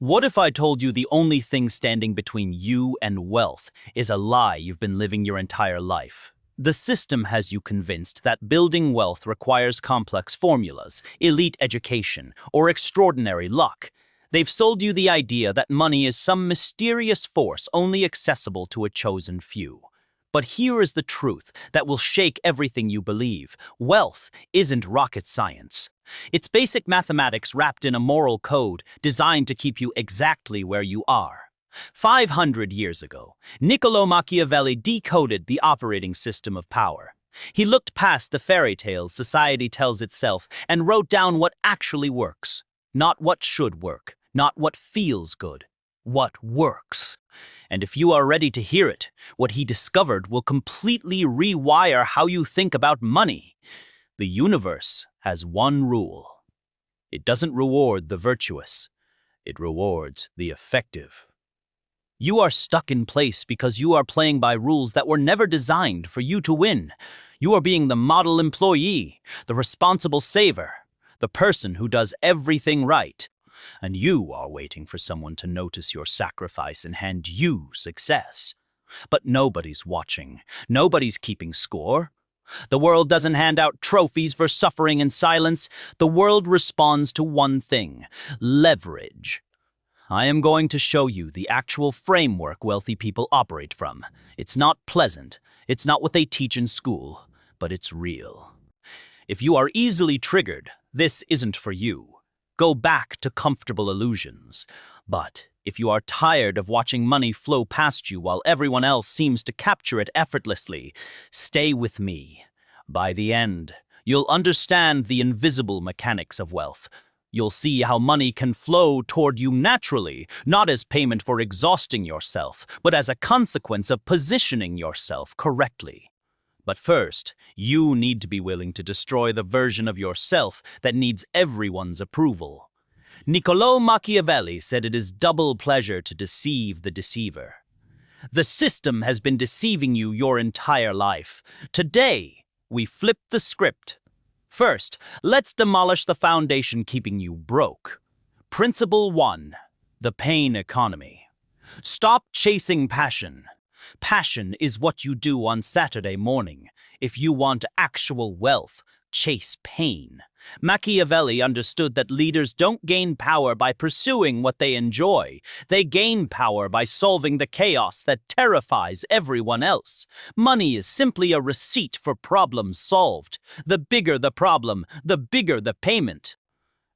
What if I told you the only thing standing between you and wealth is a lie you've been living your entire life? The system has you convinced that building wealth requires complex formulas, elite education, or extraordinary luck. They've sold you the idea that money is some mysterious force only accessible to a chosen few. But here is the truth that will shake everything you believe. Wealth isn't rocket science. It's basic mathematics wrapped in a moral code designed to keep you exactly where you are. 500 years ago, Niccolo Machiavelli decoded the operating system of power. He looked past the fairy tales society tells itself and wrote down what actually works. Not what should work, not what feels good, what works. And if you are ready to hear it, what he discovered will completely rewire how you think about money. The universe has one rule. It doesn't reward the virtuous. It rewards the effective. You are stuck in place because you are playing by rules that were never designed for you to win. You are being the model employee, the responsible saver, the person who does everything right. And you are waiting for someone to notice your sacrifice and hand you success. But nobody's watching. Nobody's keeping score. The world doesn't hand out trophies for suffering in silence. The world responds to one thing: leverage. I am going to show you the actual framework wealthy people operate from. It's not pleasant. It's not what they teach in school, but it's real. If you are easily triggered, this isn't for you. Go back to comfortable illusions. But if you are tired of watching money flow past you while everyone else seems to capture it effortlessly, stay with me. By the end, you'll understand the invisible mechanics of wealth. You'll see how money can flow toward you naturally, not as payment for exhausting yourself, but as a consequence of positioning yourself correctly. But first, you need to be willing to destroy the version of yourself that needs everyone's approval. Niccolo Machiavelli said it is double pleasure to deceive the deceiver. The system has been deceiving you your entire life. Today, we flip the script. First, let's demolish the foundation keeping you broke. Principle 1. The pain economy. Stop chasing passion. Passion is what you do on Saturday morning. If you want actual wealth, chase pain. Machiavelli understood that leaders don't gain power by pursuing what they enjoy. They gain power by solving the chaos that terrifies everyone else. Money is simply a receipt for problems solved. The bigger the problem, the bigger the payment.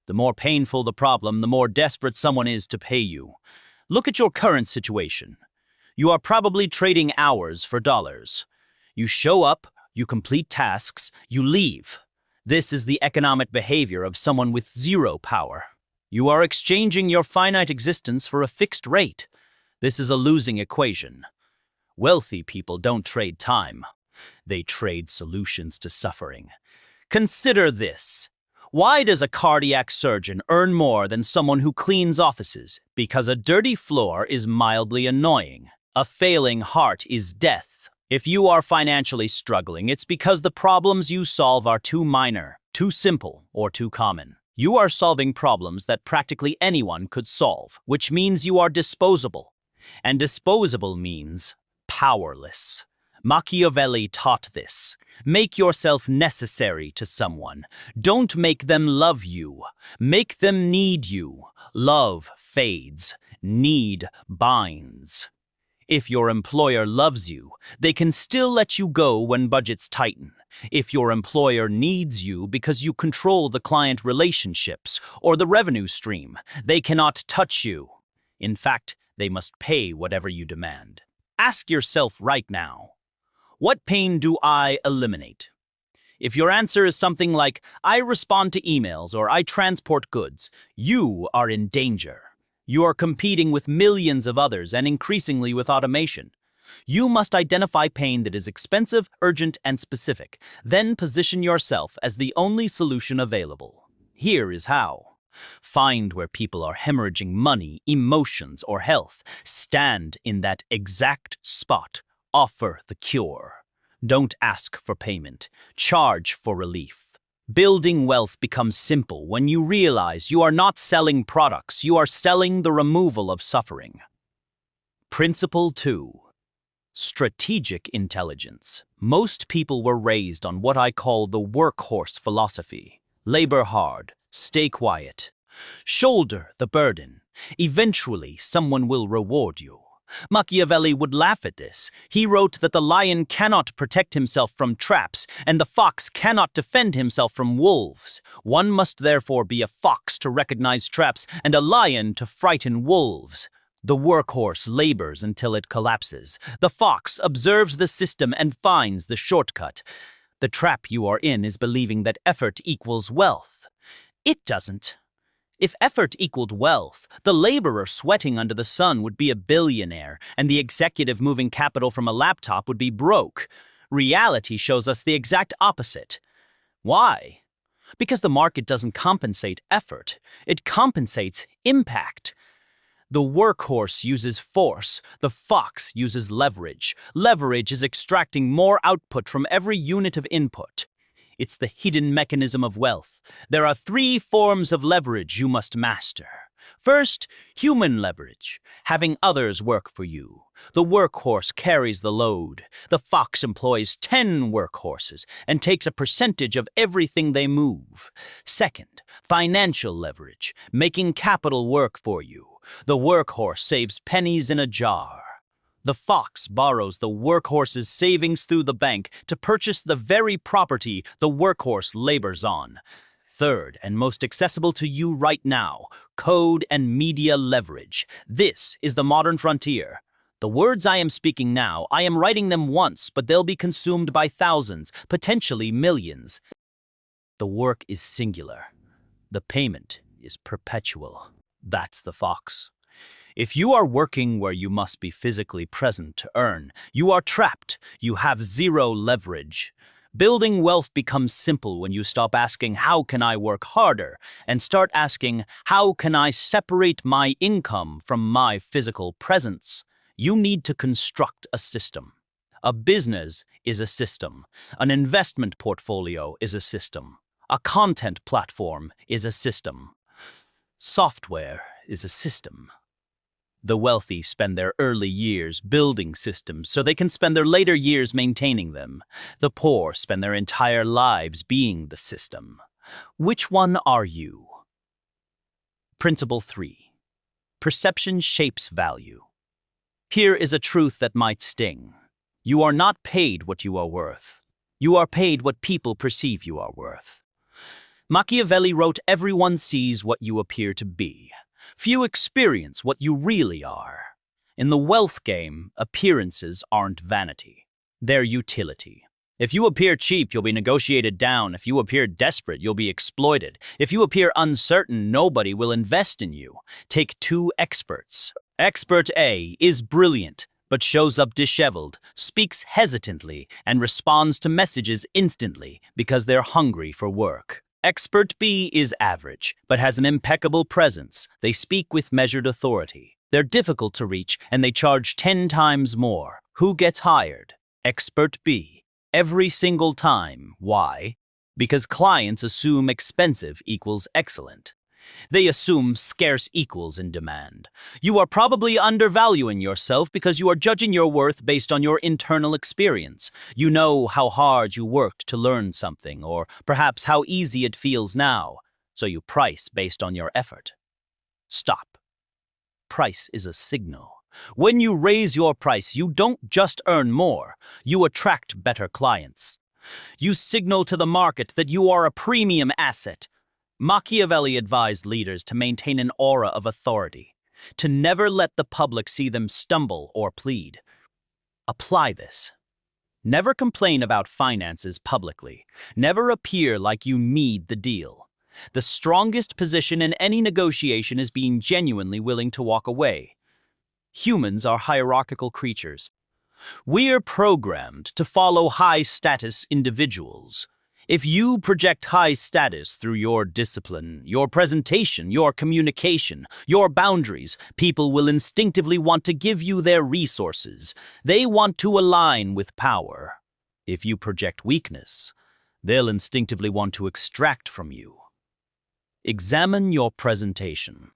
The more painful the problem, the more desperate someone is to pay you. Look at your current situation. You are probably trading hours for dollars. You show up, you complete tasks, you leave. This is the economic behavior of someone with zero power. You are exchanging your finite existence for a fixed rate. This is a losing equation. Wealthy people don't trade time. They trade solutions to suffering. Consider this. Why does a cardiac surgeon earn more than someone who cleans offices? Because a dirty floor is mildly annoying. A failing heart is death. If you are financially struggling, it's because the problems you solve are too minor, too simple, or too common. You are solving problems that practically anyone could solve, which means you are disposable. And disposable means powerless. Machiavelli taught this. Make yourself necessary to someone. Don't make them love you. Make them need you. Love fades. Need binds. If your employer loves you, they can still let you go when budgets tighten. If your employer needs you because you control the client relationships or the revenue stream, they cannot touch you. In fact, they must pay whatever you demand. Ask yourself right now, what pain do I eliminate? If your answer is something like, I respond to emails or I transport goods, you are in danger. You are competing with millions of others and increasingly with automation. You must identify pain that is expensive, urgent, and specific. Then position yourself as the only solution available. Here is how. Find where people are hemorrhaging money, emotions, or health. Stand in that exact spot. Offer the cure. Don't ask for payment. Charge for relief. Building wealth becomes simple when you realize you are not selling products, you are selling the removal of suffering. Principle 2. Strategic intelligence. Most people were raised on what I call the workhorse philosophy. Labor hard, stay quiet, shoulder the burden. Eventually, someone will reward you. Machiavelli would laugh at this. He wrote that the lion cannot protect himself from traps, and the fox cannot defend himself from wolves. One must therefore be a fox to recognize traps, and a lion to frighten wolves. The workhorse labors until it collapses. The fox observes the system and finds the shortcut. The trap you are in is believing that effort equals wealth. It doesn't. If effort equaled wealth, the laborer sweating under the sun would be a billionaire, and the executive moving capital from a laptop would be broke. Reality shows us the exact opposite. Why? Because the market doesn't compensate effort. It compensates impact. The workhorse uses force, the fox uses leverage. Leverage is extracting more output from every unit of input. It's the hidden mechanism of wealth. There are 3 forms of leverage you must master. First, human leverage, having others work for you. The workhorse carries the load. The fox employs 10 workhorses and takes a percentage of everything they move. Second, financial leverage, making capital work for you. The workhorse saves pennies in a jar. The fox borrows the workhorse's savings through the bank to purchase the very property the workhorse labors on. Third, and most accessible to you right now, code and media leverage. This is the modern frontier. The words I am speaking now, I am writing them once, but they'll be consumed by thousands, potentially millions. The work is singular. The payment is perpetual. That's the fox. If you are working where you must be physically present to earn, you are trapped. You have 0 leverage. Building wealth becomes simple when you stop asking, how can I work harder? And start asking, how can I separate my income from my physical presence? You need to construct a system. A business is a system. An investment portfolio is a system. A content platform is a system. Software is a system. The wealthy spend their early years building systems so they can spend their later years maintaining them. The poor spend their entire lives being the system. Which one are you? Principle 3. Perception shapes value. Here is a truth that might sting. You are not paid what you are worth. You are paid what people perceive you are worth. Machiavelli wrote, everyone sees what you appear to be. Few experience what you really are. In the wealth game, appearances aren't vanity. They're utility. If you appear cheap, you'll be negotiated down. If you appear desperate, you'll be exploited. If you appear uncertain, nobody will invest in you. Take 2 experts. Expert A is brilliant, but shows up disheveled, speaks hesitantly, and responds to messages instantly because they're hungry for work. Expert B is average, but has an impeccable presence. They speak with measured authority. They're difficult to reach, and they charge 10 times more. Who gets hired? Expert B. Every single time. Why? Because clients assume expensive equals excellent. They assume scarce equals in demand. You are probably undervaluing yourself because you are judging your worth based on your internal experience. You know how hard you worked to learn something, or perhaps how easy it feels now, so you price based on your effort. Stop. Price is a signal. When you raise your price, you don't just earn more, you attract better clients. You signal to the market that you are a premium asset. Machiavelli advised leaders to maintain an aura of authority, to never let the public see them stumble or plead. Apply this. Never complain about finances publicly. Never appear like you need the deal. The strongest position in any negotiation is being genuinely willing to walk away. Humans are hierarchical creatures. We're programmed to follow high-status individuals. If you project high status through your discipline, your presentation, your communication, your boundaries, people will instinctively want to give you their resources. They want to align with power. If you project weakness, they'll instinctively want to extract from you. Examine your presentation.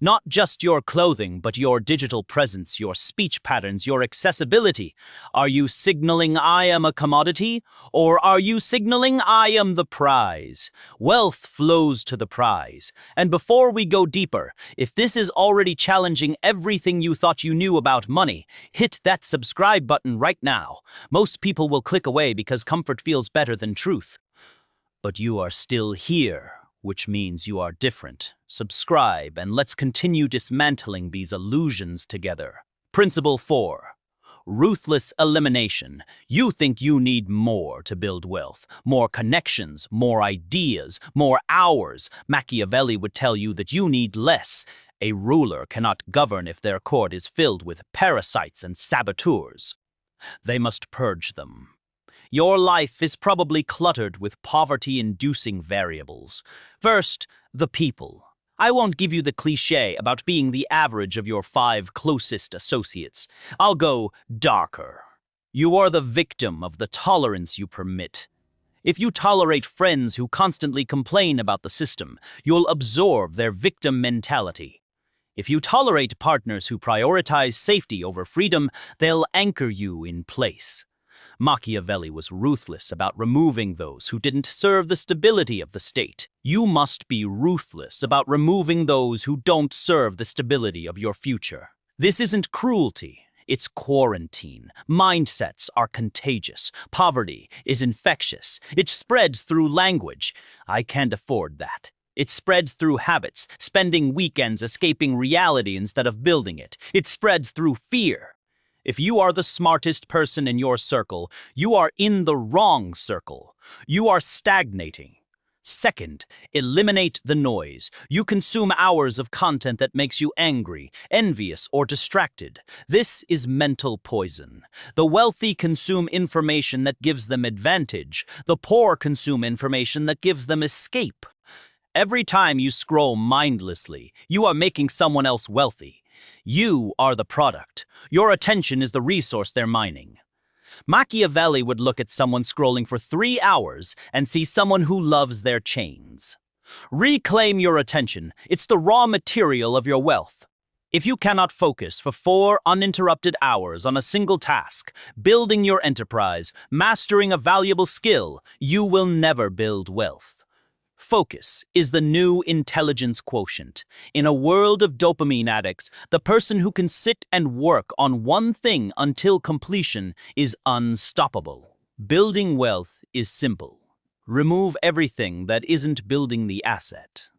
Not just your clothing, but your digital presence, your speech patterns, your accessibility. Are you signaling I am a commodity, or are you signaling I am the prize? Wealth flows to the prize. And before we go deeper, if this is already challenging everything you thought you knew about money, hit that subscribe button right now. Most people will click away because comfort feels better than truth. But you are still here, which means you are different. Subscribe, and let's continue dismantling these illusions together. Principle 4. Ruthless elimination. You think you need more to build wealth. More connections, more ideas, more hours. Machiavelli would tell you that you need less. A ruler cannot govern if their court is filled with parasites and saboteurs. They must purge them. Your life is probably cluttered with poverty-inducing variables. First, the people. I won't give you the cliché about being the average of your 5 closest associates. I'll go darker. You are the victim of the tolerance you permit. If you tolerate friends who constantly complain about the system, you'll absorb their victim mentality. If you tolerate partners who prioritize safety over freedom, they'll anchor you in place. Machiavelli was ruthless about removing those who didn't serve the stability of the state. You must be ruthless about removing those who don't serve the stability of your future. This isn't cruelty, it's quarantine. Mindsets are contagious. Poverty is infectious. It spreads through language. I can't afford that. It spreads through habits, spending weekends escaping reality instead of building it. It spreads through fear. If you are the smartest person in your circle, you are in the wrong circle. You are stagnating. Second, eliminate the noise. You consume hours of content that makes you angry, envious, or distracted. This is mental poison. The wealthy consume information that gives them advantage. The poor consume information that gives them escape. Every time you scroll mindlessly, you are making someone else wealthy. You are the product. Your attention is the resource they're mining. Machiavelli would look at someone scrolling for 3 hours and see someone who loves their chains. Reclaim your attention. It's the raw material of your wealth. If you cannot focus for 4 uninterrupted hours on a single task, building your enterprise, mastering a valuable skill, you will never build wealth. Focus is the new intelligence quotient. In a world of dopamine addicts, the person who can sit and work on one thing until completion is unstoppable. Building wealth is simple. Remove everything that isn't building the asset.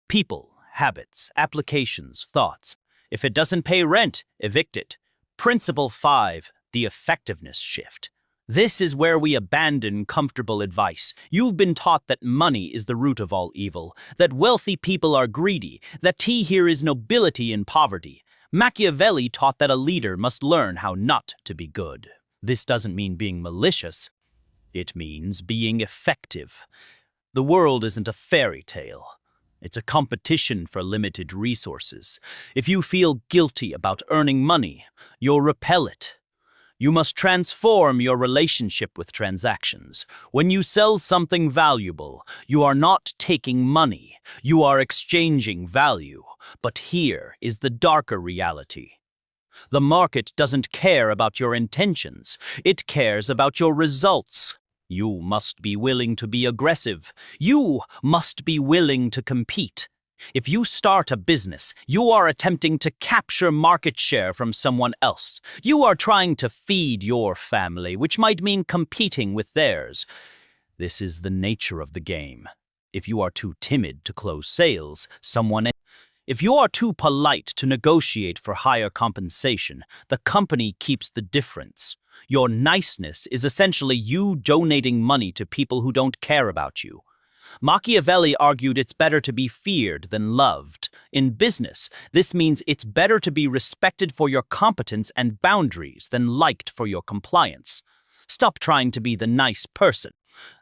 People, habits, applications, thoughts. If it doesn't pay rent, evict it. Principle 5, the effectiveness shift. This is where we abandon comfortable advice. You've been taught that money is the root of all evil, that wealthy people are greedy, that here is nobility in poverty. Machiavelli taught that a leader must learn how not to be good. This doesn't mean being malicious. It means being effective. The world isn't a fairy tale. It's a competition for limited resources. If you feel guilty about earning money, you'll repel it. You must transform your relationship with transactions. When you sell something valuable, you are not taking money. You are exchanging value. But here is the darker reality. The market doesn't care about your intentions. It cares about your results. You must be willing to be aggressive. You must be willing to compete. If you start a business, you are attempting to capture market share from someone else. You are trying to feed your family, which might mean competing with theirs. This is the nature of the game. If you are too timid to close sales, If you are too polite to negotiate for higher compensation, the company keeps the difference. Your niceness is essentially you donating money to people who don't care about you. Machiavelli argued it's better to be feared than loved. In business, this means it's better to be respected for your competence and boundaries than liked for your compliance. Stop trying to be the nice person.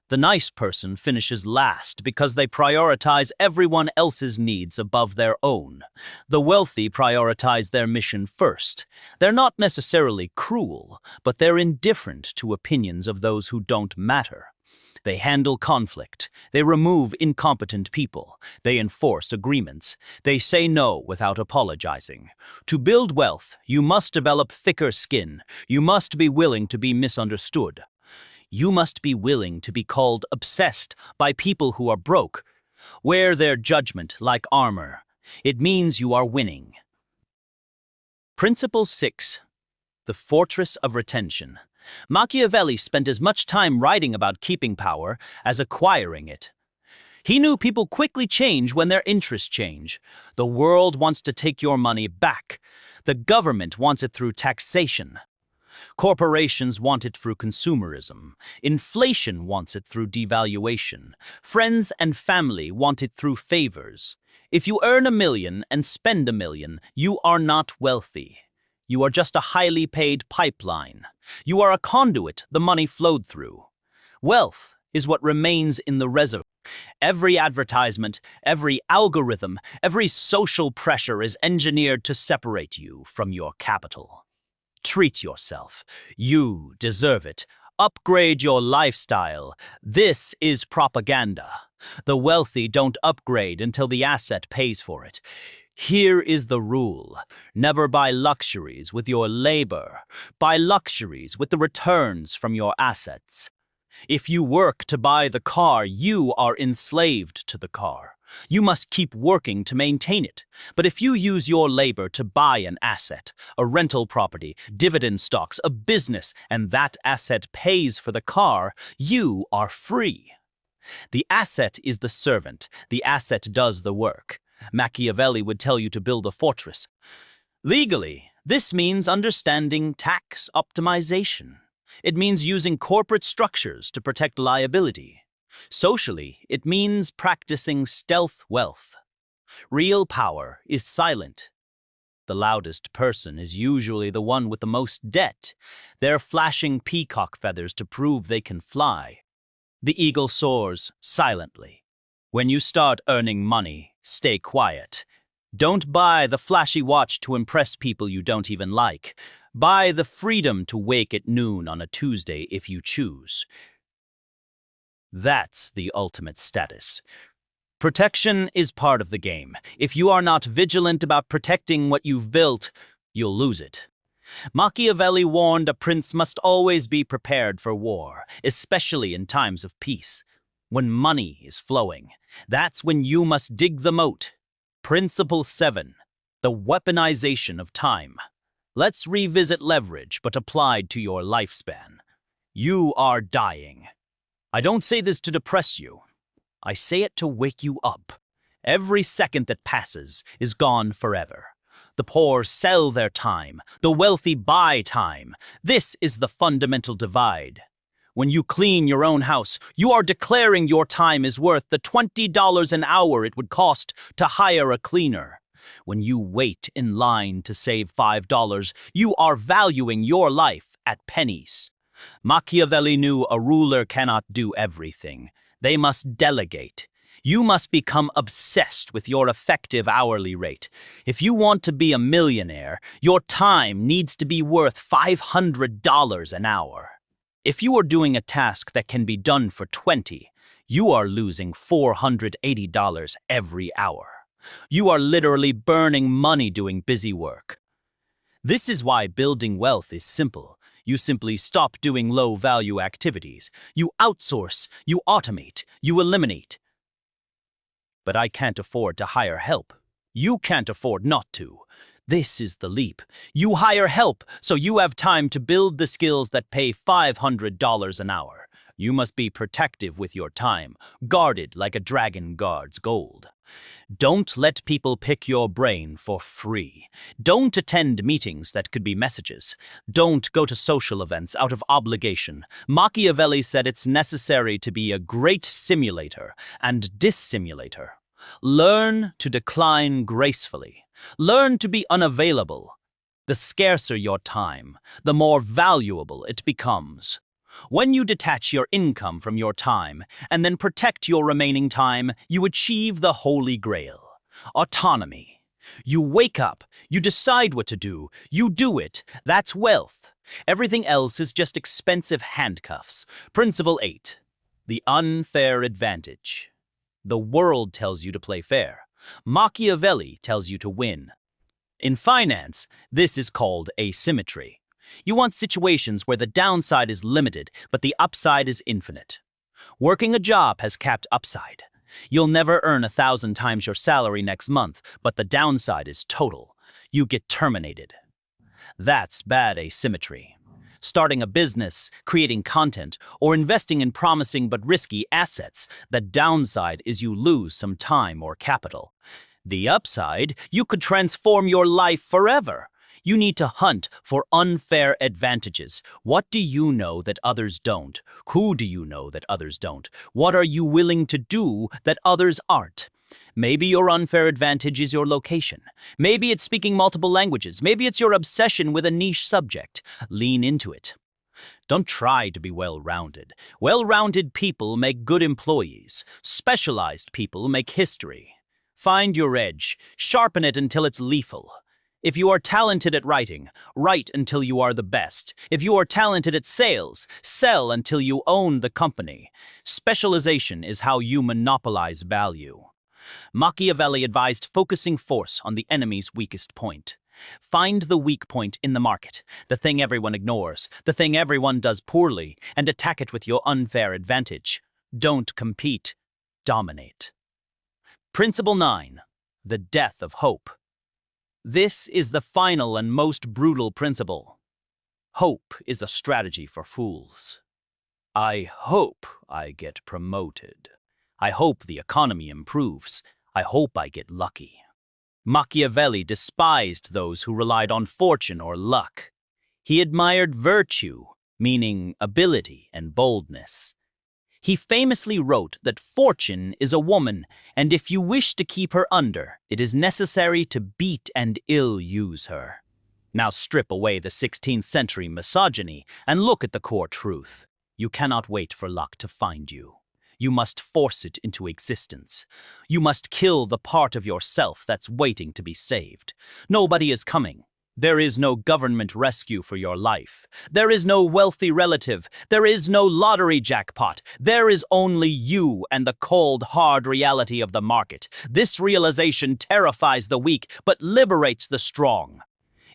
The nice person finishes last because they prioritize everyone else's needs above their own. The wealthy prioritize their mission first. They're not necessarily cruel, but they're indifferent to opinions of those who don't matter. They handle conflict. They remove incompetent people. They enforce agreements. They say no without apologizing. To build wealth, you must develop thicker skin. You must be willing to be misunderstood. You must be willing to be called obsessed by people who are broke. Wear their judgment like armor. It means you are winning. Principle 6. The Fortress of Retention. Machiavelli spent as much time writing about keeping power as acquiring it. He knew people quickly change when their interests change. The world wants to take your money back. The government wants it through taxation. Corporations want it through consumerism. Inflation wants it through devaluation. Friends and family want it through favors. If you earn $1 million and spend $1 million, you are not wealthy. You are just a highly paid pipeline. You are a conduit the money flowed through. Wealth is what remains in the reservoir. Every advertisement, every algorithm, every social pressure is engineered to separate you from your capital. Treat yourself. You deserve it. Upgrade your lifestyle. This is propaganda. The wealthy don't upgrade until the asset pays for it. Here is the rule. Never buy luxuries with your labor. Buy luxuries with the returns from your assets. If you work to buy the car, you are enslaved to the car. You must keep working to maintain it. But if you use your labor to buy an asset, a rental property, dividend stocks, a business, and that asset pays for the car, you are free. The asset is the servant. The asset does the work. Machiavelli would tell you to build a fortress. Legally, this means understanding tax optimization. It means using corporate structures to protect liability. Socially, it means practicing stealth wealth. Real power is silent. The loudest person is usually the one with the most debt. They're flashing peacock feathers to prove they can fly. The eagle soars silently. When you start earning money, stay quiet. Don't buy the flashy watch to impress people you don't even like. Buy the freedom to wake at noon on a Tuesday if you choose. That's the ultimate status. Protection is part of the game. If you are not vigilant about protecting what you've built, you'll lose it. Machiavelli warned a prince must always be prepared for war, especially in times of peace. When money is flowing, that's when you must dig the moat. Principle 7. The weaponization of time. Let's revisit leverage, but applied to your lifespan. You are dying. I don't say this to depress you. I say it to wake you up. Every second that passes is gone forever. The poor sell their time. The wealthy buy time. This is the fundamental divide. When you clean your own house, you are declaring your time is worth the $20 an hour it would cost to hire a cleaner. When you wait in line to save $5, you are valuing your life at pennies. Machiavelli knew a ruler cannot do everything. They must delegate. You must become obsessed with your effective hourly rate. If you want to be a millionaire, your time needs to be worth $500 an hour. If you are doing a task that can be done for $20, you are losing $480 every hour. You are literally burning money doing busy work. This is why building wealth is simple. You simply stop doing low-value activities. You outsource, you automate, you eliminate. But I can't afford to hire help. You can't afford not to. This is the leap. You hire help so you have time to build the skills that pay $500 an hour. You must be protective with your time, guarded like a dragon guards gold. Don't let people pick your brain for free. Don't attend meetings that could be messages. Don't go to social events out of obligation. Machiavelli said it's necessary to be a great simulator and dissimulator. Learn to decline gracefully. Learn to be unavailable. The scarcer your time, the more valuable it becomes. When you detach your income from your time and then protect your remaining time, you achieve the holy grail. Autonomy. You wake up, you decide what to do, you do it. That's wealth. Everything else is just expensive handcuffs. Principle 8. The unfair advantage. The world tells you to play fair. Machiavelli tells you to win. In finance, this is called asymmetry. You want situations where the downside is limited, but the upside is infinite. Working a job has capped upside. You'll never earn 1,000 times your salary next month, but the downside is total. You get terminated. That's bad asymmetry. Starting a business, creating content, or investing in promising but risky assets, the downside is you lose some time or capital. The upside, you could transform your life forever. You need to hunt for unfair advantages. What do you know that others don't? Who do you know that others don't? What are you willing to do that others aren't? Maybe your unfair advantage is your location. Maybe it's speaking multiple languages. Maybe it's your obsession with a niche subject. Lean into it. Don't try to be well-rounded. Well-rounded people make good employees. Specialized people make history. Find your edge. Sharpen it until it's lethal. If you are talented at writing, write until you are the best. If you are talented at sales, sell until you own the company. Specialization is how you monopolize value. Machiavelli advised focusing force on the enemy's weakest point. Find the weak point in the market, the thing everyone ignores, the thing everyone does poorly, and attack it with your unfair advantage. Don't compete, dominate. Principle 9. The death of hope. This is the final and most brutal principle. Hope is a strategy for fools. I hope I get promoted. I hope the economy improves. I hope I get lucky. Machiavelli despised those who relied on fortune or luck. He admired virtue, meaning ability and boldness. He famously wrote that fortune is a woman, and if you wish to keep her under, it is necessary to beat and ill-use her. Now strip away the 16th century misogyny and look at the core truth. You cannot wait for luck to find you. You must force it into existence. You must kill the part of yourself that's waiting to be saved. Nobody is coming. There is no government rescue for your life. There is no wealthy relative. There is no lottery jackpot. There is only you and the cold, hard reality of the market. This realization terrifies the weak, but liberates the strong.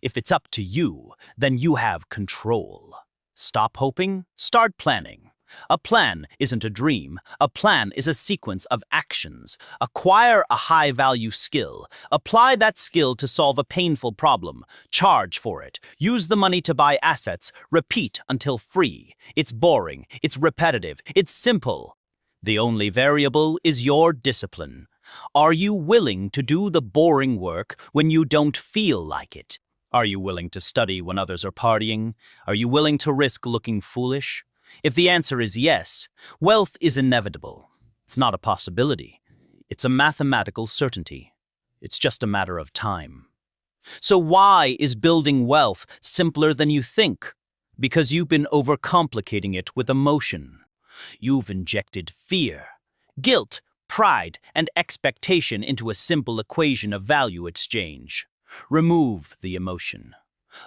If it's up to you, then you have control. Stop hoping, start planning. A plan isn't a dream. A plan is a sequence of actions. Acquire a high-value skill. Apply that skill to solve a painful problem. Charge for it. Use the money to buy assets. Repeat until free. It's boring. It's repetitive. It's simple. The only variable is your discipline. Are you willing to do the boring work when you don't feel like it? Are you willing to study when others are partying? Are you willing to risk looking foolish? If the answer is yes, wealth is inevitable. It's not a possibility. It's a mathematical certainty. It's just a matter of time. So why is building wealth simpler than you think? Because you've been overcomplicating it with emotion. You've injected fear, guilt, pride, and expectation into a simple equation of value exchange. Remove the emotion.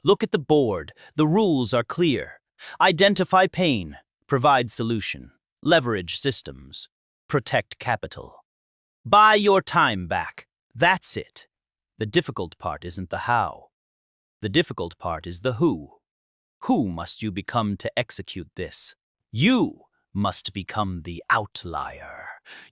Look at the board. The rules are clear. Identify pain, provide solution, leverage systems, protect capital. Buy your time back. That's it. The difficult part isn't the how. The difficult part is the who. Who must you become to execute this? You must become the outlier.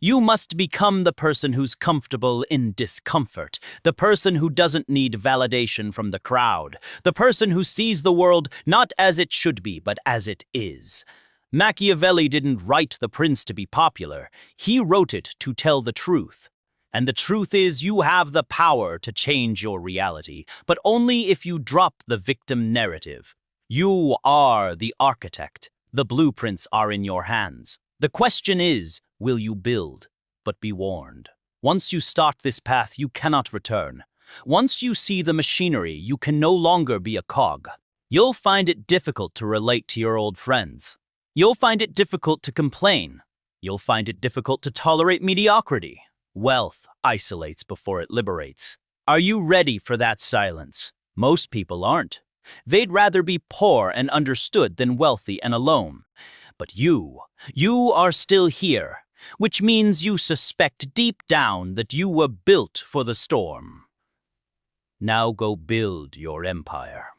You must become the person who's comfortable in discomfort, the person who doesn't need validation from the crowd, the person who sees the world not as it should be, but as it is. Machiavelli didn't write The Prince to be popular. He wrote it to tell the truth. And the truth is you have the power to change your reality, but only if you drop the victim narrative. You are the architect. The blueprints are in your hands. The question is, will you build? But be warned. Once you start this path, you cannot return. Once you see the machinery, you can no longer be a cog. You'll find it difficult to relate to your old friends. You'll find it difficult to complain. You'll find it difficult to tolerate mediocrity. Wealth isolates before it liberates. Are you ready for that silence? Most people aren't. They'd rather be poor and understood than wealthy and alone. But you are still here, which means you suspect deep down that you were built for the storm. Now go build your empire.